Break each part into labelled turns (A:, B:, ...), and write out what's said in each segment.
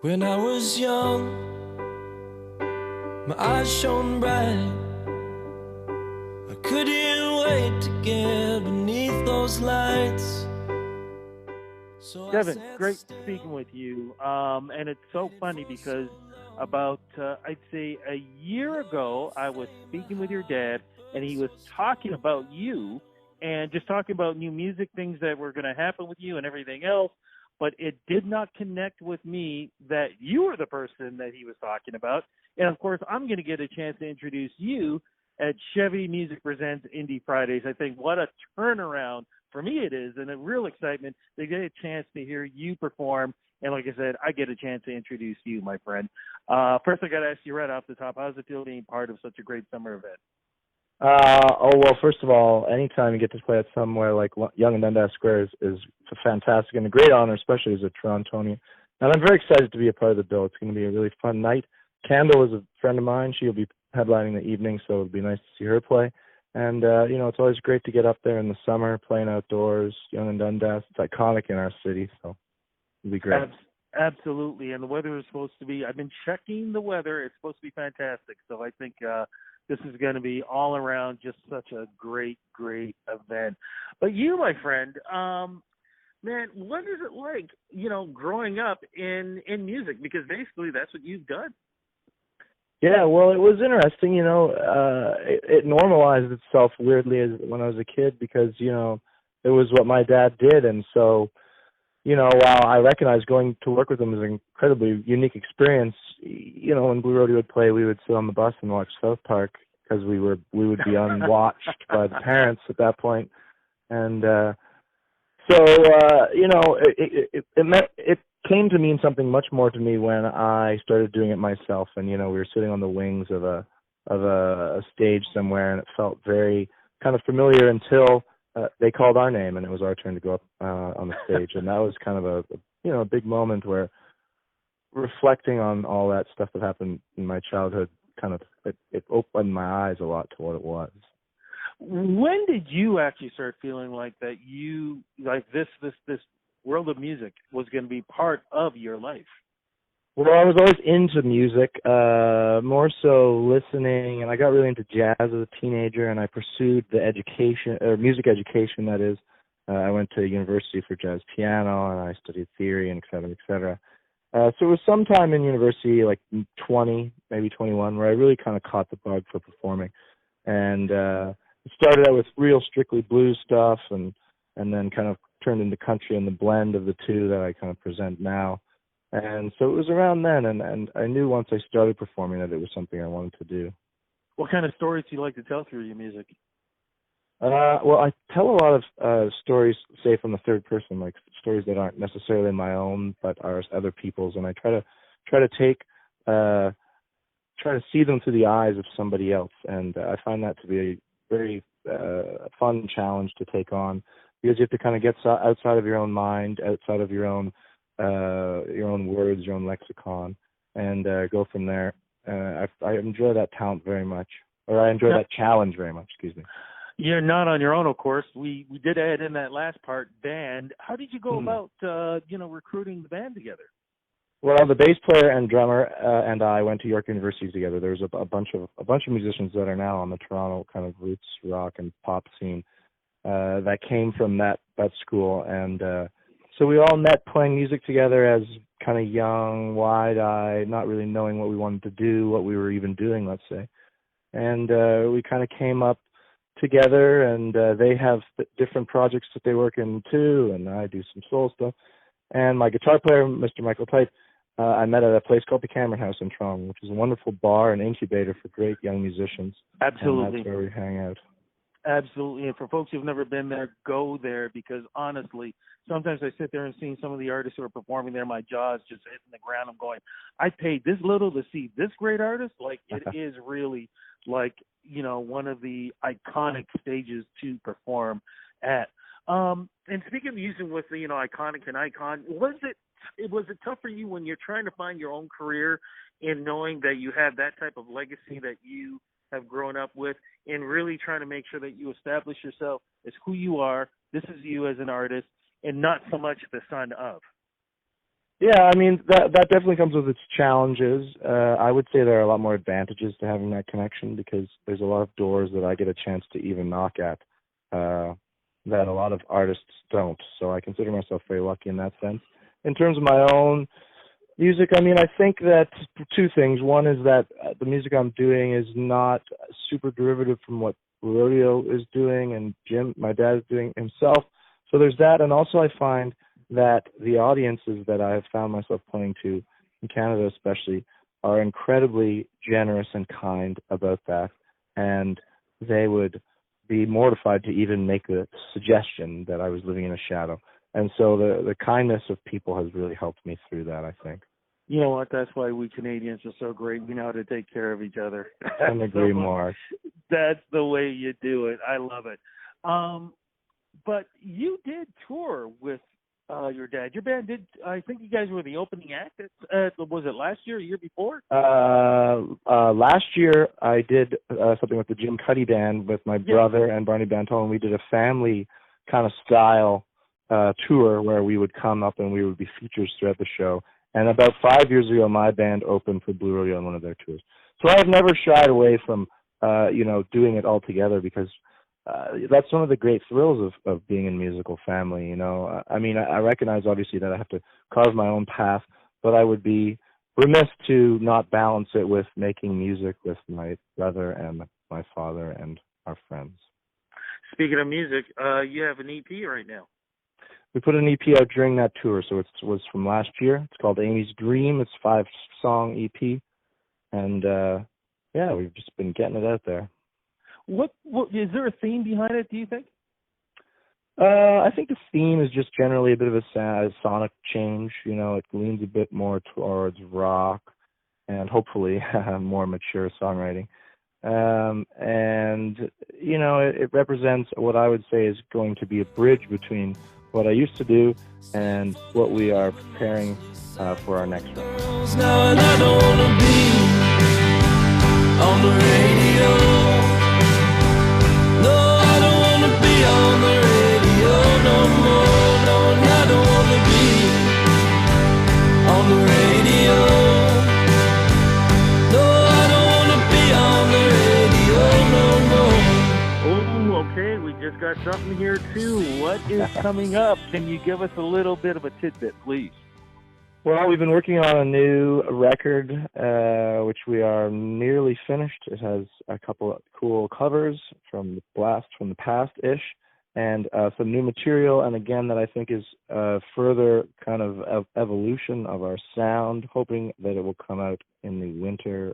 A: When I was young, my eyes shone bright. I couldn't wait to get beneath those lights. So
B: Devin, great speaking with you. And it's so funny because about, I'd say a year ago, I was speaking with your dad, and he was talking about you and just talking about new music, things that were going to happen with you and everything else. But it did not connect with me that you were the person that he was talking about. And, of course, I'm going to get a chance to introduce you at Chevy Music Presents Indie Fridays. I think what a turnaround for me it is, and a real excitement to get a chance to hear you perform. And like I said, I get a chance to introduce you, my friend. First, I got to ask you right off the top, how does it feel being part of such a great summer event?
C: Well, first of all, anytime you get to play at somewhere like Yonge and Dundas Square is fantastic and a great honor, especially as a Torontonian. And I'm very excited to be a part of the bill. It's going to be a really fun night. Kendall is a friend of mine. She'll be headlining the evening, so it'll be nice to see her play. And, it's always great to get up there in the summer, playing outdoors, Yonge and Dundas. It's iconic in our city, so it'll be great.
B: Absolutely. And the weather is supposed to be, I've been checking the weather. It's supposed to be fantastic. So I think this is going to be all around just such a great, great event. But you, my friend, man, what is it like, growing up in music? Because basically that's what you've done.
C: Yeah, well, it was interesting, it normalized itself weirdly when I was a kid because, it was what my dad did. And so, while I recognized going to work with him was an incredibly unique experience, when Blue Rodeo would play, we would sit on the bus and watch South Park because we would be unwatched by the parents at that point. And it came to mean something much more to me when I started doing it myself. And, we were sitting on the wings of a stage somewhere, and it felt very kind of familiar until they called our name, and it was our turn to go up on the stage. And that was kind of a big moment where reflecting on all that stuff that happened in my childhood kind of, it opened my eyes a lot to what it was.
B: When did you actually start feeling like that this world of music was going to be part of your life?
C: Well, I was always into music, more so listening, and I got really into jazz as a teenager, and I pursued the music education, that is. I went to university for jazz piano, and I studied theory, and et cetera, et cetera. So it was sometime in university, like 20, maybe 21, where I really kind of caught the bug for performing. And it started out with real strictly blues stuff, and then kind of turned into country and the blend of the two that I kind of present now. And so it was around then, and I knew once I started performing that it was something I wanted to do.
B: What kind of stories do you like to tell through your music?
C: Well, I tell a lot of stories, say, from the third person, like stories that aren't necessarily my own, but are other people's, and I try to see them through the eyes of somebody else, and I find that to be a very fun challenge to take on, because you have to kind of get outside of your own mind, outside of your own words, your own lexicon, and go from there. I enjoy that talent very much, or I enjoy that challenge very much, excuse me.
B: You're not on your own, of course. We did add in that last part, band. How did you go about, recruiting the band together?
C: Well, the bass player and drummer and I went to York University together. There's a bunch of musicians that are now on the Toronto kind of roots rock and pop scene that came from that school, and so we all met playing music together as kind of young, wide-eyed, not really knowing what we wanted to do, what we were even doing, let's say. And we kind of came up together, and they have different projects that they work in too, and I do some soul stuff. And my guitar player, Mr. Michael Pipe, I met at a place called the Cameron House in Toronto, which is a wonderful bar and incubator for great young musicians.
B: Absolutely.
C: And that's where we hang out.
B: Absolutely. And for folks who've never been there, go there, because honestly, sometimes I sit there and see some of the artists who are performing there, my jaw's just hitting the ground. I'm going, I paid this little to see this great artist. Like, it is really like, one of the iconic stages to perform at. And speaking of using with the, iconic and icon, was it tough for you when you're trying to find your own career in knowing that you have that type of legacy that you have grown up with, and really trying to make sure that you establish yourself as who you are, this is you as an artist, and not so much the son of?
C: Yeah, I mean that definitely comes with its challenges. I would say there are a lot more advantages to having that connection because there's a lot of doors that I get a chance to even knock at that a lot of artists don't. So I consider myself very lucky in that sense. In terms of my own music, I mean, I think that two things. One is that the music I'm doing is not super derivative from what Rodeo is doing and Jim, my dad, is doing himself. So there's that, and also I find that the audiences that I have found myself playing to, in Canada especially, are incredibly generous and kind about that, and they would be mortified to even make a suggestion that I was living in a shadow. And so the kindness of people has really helped me through that, I think.
B: You know what? That's why we Canadians are so great. We know how to take care of each other.
C: I couldn't agree more.
B: That's the way you do it. I love it. But you did tour with your dad. Your band did. I think you guys were the opening act. Was it last year or year before?
C: Last year I did something with the Devin Cuddy band with my brother and Barney Banton, and we did a family kind of style tour where we would come up and we would be features throughout the show. And about 5 years ago, my band opened for Blue Rodeo on one of their tours. So I've never shied away from doing it all together because that's one of the great thrills of being in a musical family, you know. I mean, I recognize obviously that I have to carve my own path, but I would be remiss to not balance it with making music with my brother and my father and our friends.
B: Speaking of music, you have an EP right now.
C: We put an EP out during that tour, so it was from last year. It's called Amy's Dream. It's a 5-song EP, and we've just been getting it out there.
B: What is there a theme behind it, do you think?
C: I think the theme is just generally a bit of a sonic change. You know, it leans a bit more towards rock and hopefully more mature songwriting. And, you know, it represents what I would say is going to be a bridge between what I used to do and what we are preparing for our next record.
A: Now and I don't wanna be on the radio. No, I don't wanna be on the radio no more. No, and I don't wanna be on the radio. No, I don't wanna be on the radio no more.
B: Oh, okay. We just got something here too. What is coming up? Can you give us a little bit of a tidbit, please?
C: Well, we've been working on a new record, which we are nearly finished. It has a couple of cool covers from the blast from the past-ish, and some new material, and again, that I think is further kind of evolution of our sound, hoping that it will come out in the winter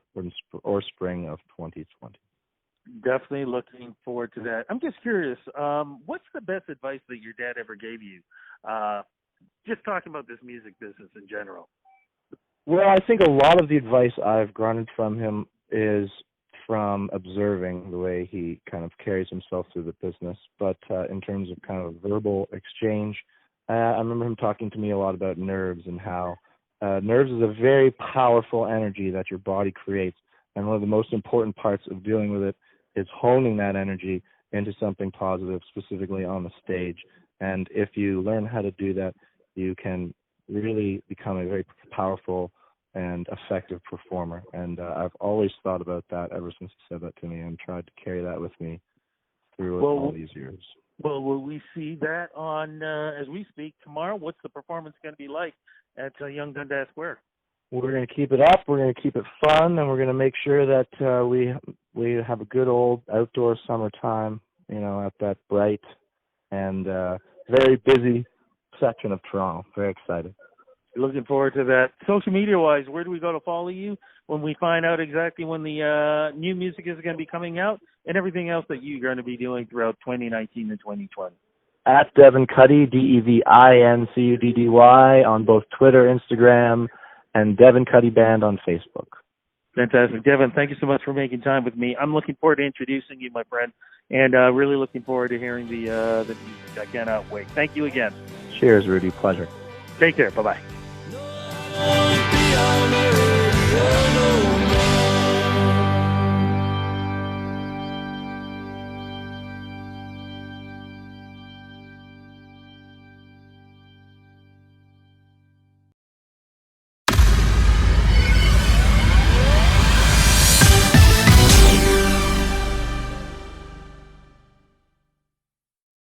C: or spring of 2020.
B: Definitely looking forward to that. I'm just curious, what's the best advice that your dad ever gave you? Just talking about this music business in general.
C: Well, I think a lot of the advice I've garnered from him is from observing the way he kind of carries himself through the business. But in terms of kind of verbal exchange, I remember him talking to me a lot about nerves and how nerves is a very powerful energy that your body creates. And one of the most important parts of dealing with it is honing that energy into something positive, specifically on the stage. And if you learn how to do that, you can really become a very powerful and effective performer. And I've always thought about that ever since he said that to me and tried to carry that with me through all these years.
B: Well, will we see that on, as we speak tomorrow? What's the performance going to be like at Young Dundas Square?
C: We're going to keep it up, we're going to keep it fun, and we're going to make sure that we have a good old outdoor summertime, you know, at that bright and very busy section of Toronto. Very excited.
B: Looking forward to that. Social media-wise, where do we go to follow you when we find out exactly when the new music is going to be coming out and everything else that you're going to be doing throughout 2019 and 2020?
C: At Devin Cuddy, DevinCuddy on both Twitter, Instagram, and Devin Cuddy Band on Facebook.
B: Fantastic. Devin, thank you so much for making time with me. I'm looking forward to introducing you, my friend, and really looking forward to hearing the music. I cannot wait. Thank you again.
C: Cheers, Rudy. Pleasure.
B: Take care. Bye-bye.